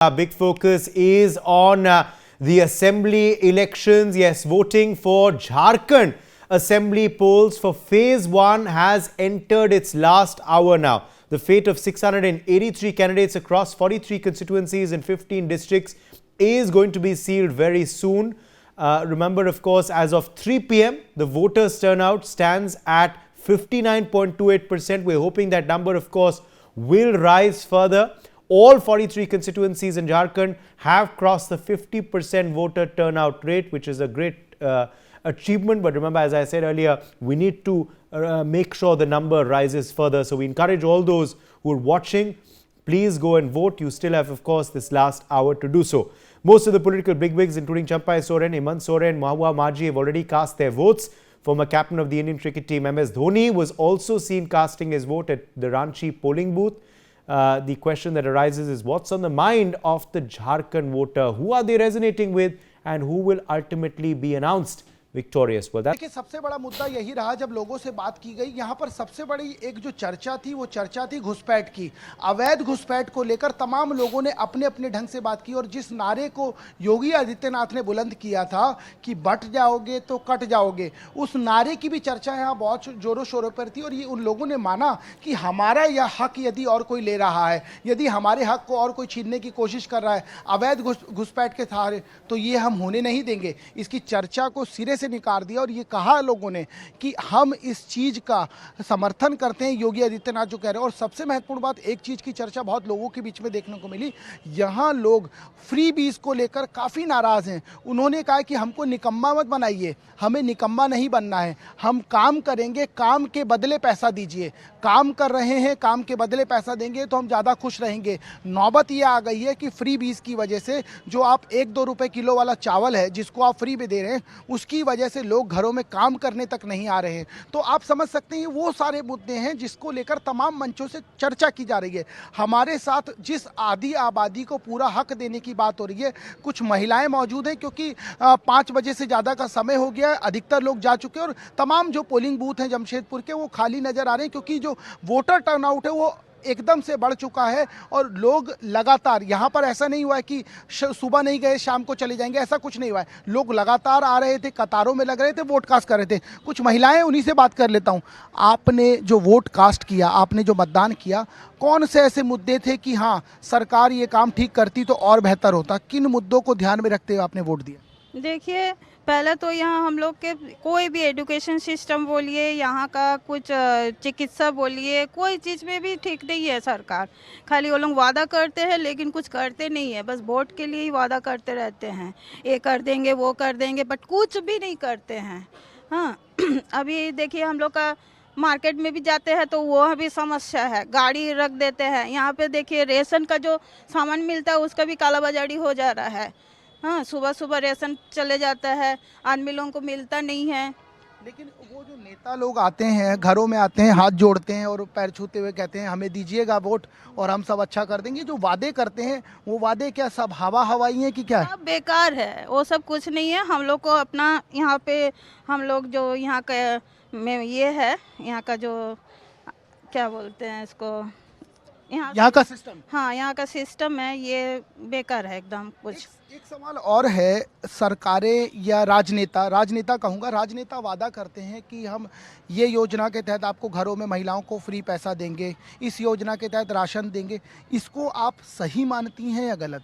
Our big focus is on the assembly elections. Yes, voting for Jharkhand assembly polls for phase 1 has entered its last hour now. The fate of 683 candidates across 43 constituencies in 15 districts is going to be sealed very soon. Remember, of course, as of 3 p.m., the voters' turnout stands at 59.28%. We're hoping that number, of course, will rise further. All 43 constituencies in Jharkhand have crossed the 50% voter turnout rate, which is a great achievement. But remember, as I said earlier, we need to make sure the number rises further. So we encourage all those who are watching, please go and vote. You still have, of course, this last hour to do so. Most of the political bigwigs, including Champai Soren, Hemant Soren, Mahua Maji, have already cast their votes. Former captain of the Indian cricket team, MS Dhoni, was also seen casting his vote at the Ranchi polling booth. The question that arises is, what's on the mind of the Jharkhand voter? Who are they resonating with and who will ultimately be announced victorious? Well, देखिए, सबसे बड़ा मुद्दा यही रहा जब लोगों से बात की गई। यहाँ पर सबसे बड़ी एक जो चर्चा थी वो चर्चा थी घुसपैठ की। अवैध घुसपैठ को लेकर तमाम लोगों ने अपने अपने ढंग से बात की और जिस नारे को योगी आदित्यनाथ ने बुलंद किया था कि बट जाओगे तो कट जाओगे, उस नारे की भी चर्चा यहाँ बहुत जोरों शोरों पर थी। और ये उन लोगों ने माना कि हमारा यह हक यदि और कोई ले रहा है, यदि हमारे हक को और कोई छीनने की कोशिश कर रहा है अवैध घुसपैठ के सहारे, तो ये हम होने नहीं देंगे। इसकी चर्चा को सिरे से निकाल दिया और ये कहा लोगों ने कि हम इस चीज का समर्थन करते हैं, योगी आदित्यनाथ जो कह रहे हैं। और सबसे महत्वपूर्ण बात, एक चीज की चर्चा बहुत लोगों के बीच में देखने को मिली, यहाँ लोग फ्री बीज को लेकर काफी नाराज हैं। उन्होंने कहा कि हमको निकम्मा मत बनाइए, हमें निकम्मा नहीं बनना है, हम काम करेंगे, काम के बदले पैसा दीजिए। काम कर रहे हैं, काम के बदले पैसा देंगे तो हम ज़्यादा खुश रहेंगे। नौबत ये आ गई है कि फ्री बीज की वजह से जो आप 1-2 रुपए किलो वाला चावल है जिसको आप फ्री में दे रहे हैं, उसकी वजह से लोग घरों में काम करने तक नहीं आ रहे हैं। तो आप समझ सकते हैं वो सारे मुद्दे हैं जिसको लेकर तमाम मंचों से चर्चा की जा रही है। हमारे साथ जिस आधी आबादी को पूरा हक देने की बात हो रही है, कुछ महिलाएं मौजूद हैं क्योंकि 5 बजे से ज़्यादा का समय हो गया है, अधिकतर लोग जा चुके हैं और तमाम जो पोलिंग बूथ हैं जमशेदपुर के वो खाली नज़र आ रहे हैं क्योंकि जो वोटर टर्नआउट है वो एकदम से बढ़ चुका है। और लोग लगातार, यहाँ पर ऐसा नहीं हुआ है कि सुबह नहीं गए शाम को चले जाएंगे, ऐसा कुछ नहीं हुआ है। लोग लगातार आ रहे थे, कतारों में लग रहे थे, वोट कास्ट कर रहे थे। कुछ महिलाएं, उन्हीं से बात कर लेता हूँ। आपने जो वोट कास्ट किया, आपने जो मतदान किया, कौन से ऐसे मुद्दे थे कि हाँ सरकार ये काम ठीक करती तो और बेहतर होता? किन मुद्दों को ध्यान में रखते हुए आपने वोट दिया? देखिए, पहले तो यहाँ हम लोग के कोई भी एजुकेशन सिस्टम बोलिए, यहाँ का कुछ चिकित्सा बोलिए, कोई चीज़ में भी ठीक नहीं है सरकार। खाली वो लोग वादा करते हैं लेकिन कुछ करते नहीं है, बस वोट के लिए ही वादा करते रहते हैं। ये कर देंगे, वो कर देंगे, बट कुछ भी नहीं करते हैं। हाँ अभी देखिए, हम लोग का मार्केट में भी जाते हैं तो वह भी समस्या है, गाड़ी रख देते हैं। यहाँ पे देखिए, रेशन का जो सामान मिलता है उसका भी कालाबाजारी हो जा रहा है। हाँ, सुबह सुबह रेशन चले जाता है, आदमी लोगों को मिलता नहीं है। लेकिन वो जो नेता लोग आते हैं, घरों में आते हैं, हाथ जोड़ते हैं और पैर छूते हुए कहते हैं हमें दीजिएगा वोट और हम सब अच्छा कर देंगे, जो वादे करते हैं वो वादे क्या सब हवा हवाई हैं कि क्या है? सब बेकार है, वो सब कुछ नहीं है। हम लोग को अपना यहाँ पे, हम लोग जो यहाँ का में ये है, यहाँ का जो क्या बोलते हैं इसको, यहाँ का सिस्टम, हाँ यहाँ का सिस्टम है, ये बेकार है एकदम। कुछ एक सवाल और है, सरकारें या राजनेता कहूँगा, राजनेता वादा करते हैं कि हम ये योजना के तहत आपको घरों में महिलाओं को फ्री पैसा देंगे, इस योजना के तहत राशन देंगे। इसको आप सही मानती हैं या गलत?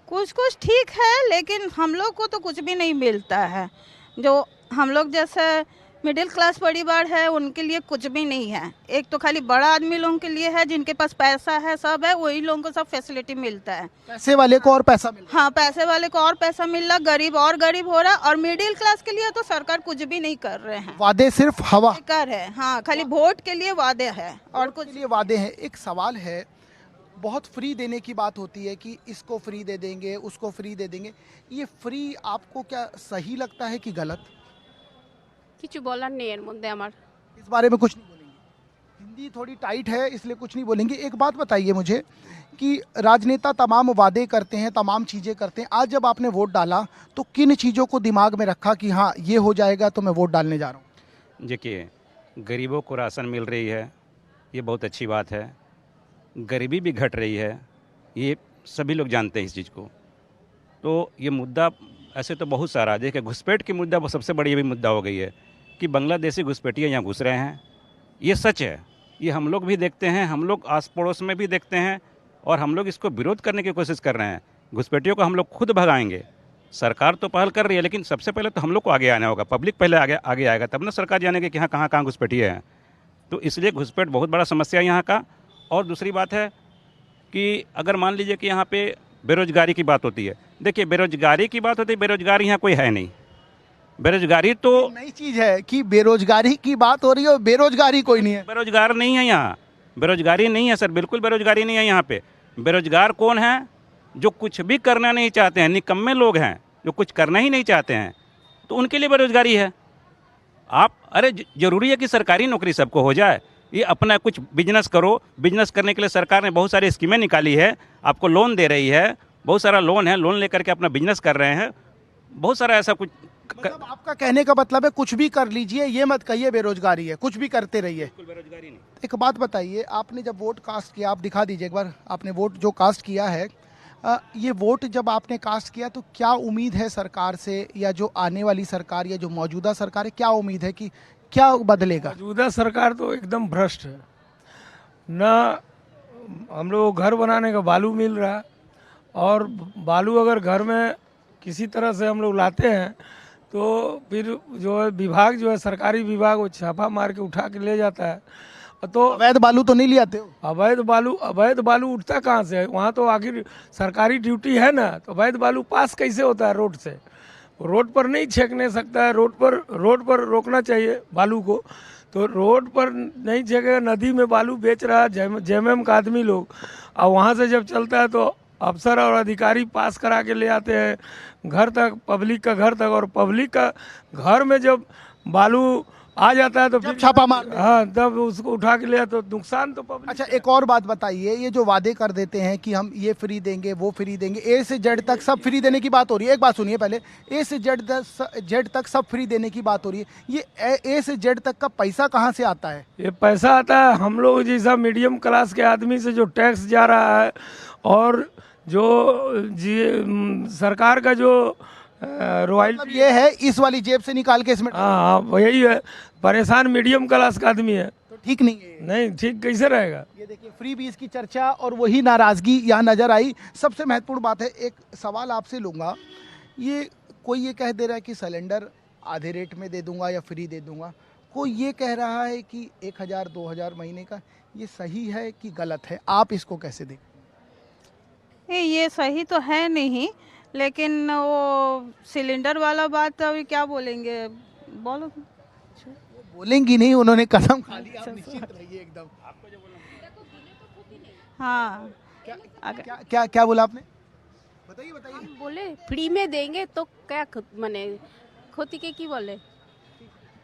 कुछ कुछ ठीक है लेकिन हम लोग को तो कुछ भी नहीं मिलता है। जो हम लोग जैसे मिडिल क्लास परिवार है उनके लिए कुछ भी नहीं है। एक तो खाली बड़ा आदमी लोगों के लिए है, जिनके पास पैसा है, सब है, वही लोगों को सब फैसिलिटी मिलता है। पैसे वाले को और पैसा मिल रहा है। हाँ, पैसे वाले को और पैसा मिल रहा, गरीब और गरीब हो रहा। और मिडिल क्लास के लिए तो सरकार कुछ भी नहीं कर रहे हैं, वादे सिर्फ हवा बेकार है। हाँ, खाली वोट के लिए वादे है और कुछ के लिए वादे हैं। एक सवाल है, बहुत फ्री देने की बात होती है कि इसको फ्री दे देंगे, उसको फ्री दे देंगे। ये फ्री आपको क्या सही लगता है कि गलत? কিছু বলার নেই এর মধ্যে আমার। इस बारे में कुछ नहीं बोलेंगे, हिंदी थोड़ी टाइट है इसलिए कुछ नहीं बोलेंगे। एक बात बताइए मुझे कि राजनेता तमाम वादे करते हैं, तमाम चीज़ें करते हैं, आज जब आपने वोट डाला तो किन चीज़ों को दिमाग में रखा कि हाँ ये हो जाएगा तो मैं वोट डालने जा रहा हूँ? देखिए, गरीबों को राशन मिल रही है, ये बहुत अच्छी बात है। गरीबी भी घट रही है, ये सभी लोग जानते हैं इस चीज़ को। तो ये मुद्दा ऐसे तो बहुत सारा, देखिए घुसपैठ की मुद्दा सबसे बड़ी ये भी मुद्दा हो गई है कि बांग्लादेशी घुसपैठिए यहाँ घुस रहे हैं। ये सच है, ये हम लोग भी देखते हैं, हम लोग आस पड़ोस में भी देखते हैं, और हम लोग इसको विरोध करने की कोशिश कर रहे हैं। घुसपैठियों को हम लोग खुद भगाएंगे। सरकार तो पहल कर रही है, लेकिन सबसे पहले तो हम लोग को आगे आना होगा। पब्लिक पहले आगे आएगा, तब ना सरकार जानेगी कि हाँ कहाँ घुसपैठिए हैं। तो इसलिए घुसपैठ बहुत बड़ा समस्या है यहाँ का। और दूसरी बात है कि अगर मान लीजिए कि यहाँ पे बेरोजगारी की बात होती है, देखिए बेरोजगारी की बात होती है, बेरोजगार यहाँ कोई है नहीं। बेरोजगारी तो नई चीज है कि बेरोजगारी की बात हो रही है और बेरोजगारी कोई नहीं है। बेरोजगार नहीं है यहाँ, बेरोजगारी नहीं है सर, बिल्कुल बेरोजगारी नहीं है यहाँ पे। बेरोजगार कौन है? जो कुछ भी करना नहीं चाहते हैं, निकम्मे लोग हैं जो कुछ करना ही नहीं चाहते हैं, तो उनके लिए बेरोजगारी है। आप अरे जरूरी है कि सरकारी नौकरी सबको हो जाए? ये अपना कुछ बिजनेस करो। बिजनेस करने के लिए सरकार ने बहुत सारी स्कीमें निकाली है, आपको लोन दे रही है, बहुत सारा लोन है, लोन लेकर के अपना बिजनेस कर रहे हैं, बहुत सारा ऐसा कुछ। मतलब आपका कहने का मतलब है कुछ भी कर लीजिए, ये मत कहिए बेरोजगारी है, कुछ भी करते रहिए। बेरोजगारी नहीं। एक बात बताइए, आपने जब वोट कास्ट किया, आप दिखा दीजिए एक बार, आपने वोट जो कास्ट किया है, ये वोट जब आपने कास्ट किया तो क्या उम्मीद है सरकार से, या जो आने वाली सरकार या जो मौजूदा सरकार है, क्या उम्मीद है कि क्या बदलेगा? मौजूदा सरकार तो एकदम भ्रष्ट है। न हम लोग को घर बनाने का बालू मिल रहा है, और बालू अगर घर में किसी तरह से हम लोग लाते हैं तो फिर जो है विभाग, जो है सरकारी विभाग, वो छापा मार के उठा के ले जाता है। तो अवैध बालू तो नहीं ले आते हो? अवैध बालू उठता कहाँ से है? वहाँ तो आखिर सरकारी ड्यूटी है ना, तो अवैध बालू पास कैसे होता है रोड से? रोड पर नहीं छेकने सकता है, रोड पर रोकना चाहिए बालू को। तो रोड पर नहीं छेकेगा, नदी में बालू बेच रहा है जेएमएम का आदमी लोग, और वहाँ से जब चलता है तो अफसर और अधिकारी पास करा के ले आते हैं घर तक, पब्लिक का घर तक, और पब्लिक का घर में जब बालू आ जाता है तो फिर छापा मार, हाँ, तब उसको उठा के ले, तो नुकसान तो पब्लिक। अच्छा एक और बात बताइए, ये जो वादे कर देते हैं कि हम ये फ्री देंगे, वो फ्री देंगे, ए से जेड तक सब फ्री देने की बात हो रही है। एक बात सुनिए पहले, ए से जेड तक सब फ्री देने की बात हो रही है, ये ए से जेड तक का पैसा कहाँ से आता है? ये पैसा आता है हम लोग जैसा मीडियम क्लास के आदमी से, जो टैक्स जा रहा है, और जो सरकार का जो रॉयल्टी, मतलब ये है इस वाली जेब से निकाल के इसमें। हाँ, यही है। परेशान मीडियम क्लास का आदमी है, तो ठीक नहीं है। नहीं ठीक कैसे रहेगा? ये देखिए फ्री बीज की चर्चा और वही नाराजगी यहाँ नजर आई। सबसे महत्वपूर्ण बात है, एक सवाल आपसे लूँगा, ये कोई ये कह दे रहा है कि सिलेंडर आधे रेट में दे दूंगा या फ्री दे दूंगा, कोई ये कह रहा है कि 1000 2000 महीने का, ये सही है कि गलत है? आप इसको कैसे देखें? ये सही तो है नहीं, लेकिन वो सिलेंडर वाला बात अभी क्या बोलेंगे, बोलो। बोलेंगी नहीं, उन्होंने कदम खा लिया, आप निश्चित रहिए एकदम। हाँ, क्या बोला आपने? बताइए। हम बोले फ्री में देंगे तो क्या मने खोती के की बोले।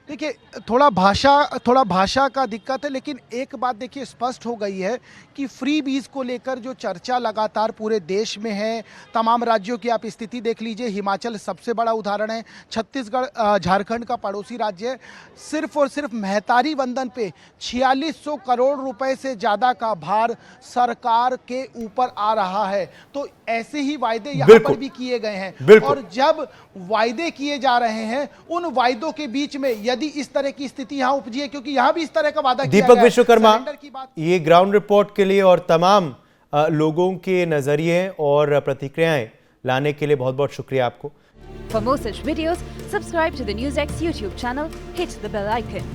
देखिए थोड़ा भाषा का दिक्कत है, लेकिन एक बात देखिए स्पष्ट हो गई है कि फ्री बीज को लेकर जो चर्चा लगातार पूरे देश में है, तमाम राज्यों की आप स्थिति देख लीजिए, हिमाचल सबसे बड़ा उदाहरण है, छत्तीसगढ़ झारखंड का पड़ोसी राज्य है, सिर्फ और सिर्फ महतारी वंदन पे 4600 करोड़ रुपए से ज़्यादा का भार सरकार के ऊपर आ रहा है। तो ऐसे ही वायदे यहाँ पर भी किए गए हैं, और जब वायदे किए जा रहे हैं, उन वायदों के बीच में यदि इस तरह की स्थिति यहाँ उपजी है, क्योंकि यहाँ भी इस तरह का वादा किया गया है। दीपक विश्वकर्मा, ये ग्राउंड रिपोर्ट के लिए और तमाम लोगों के नजरिए और प्रतिक्रियाएं लाने के लिए बहुत बहुत शुक्रिया आपको। For more such videos, subscribe to the NewsX YouTube channel, hit the bell icon.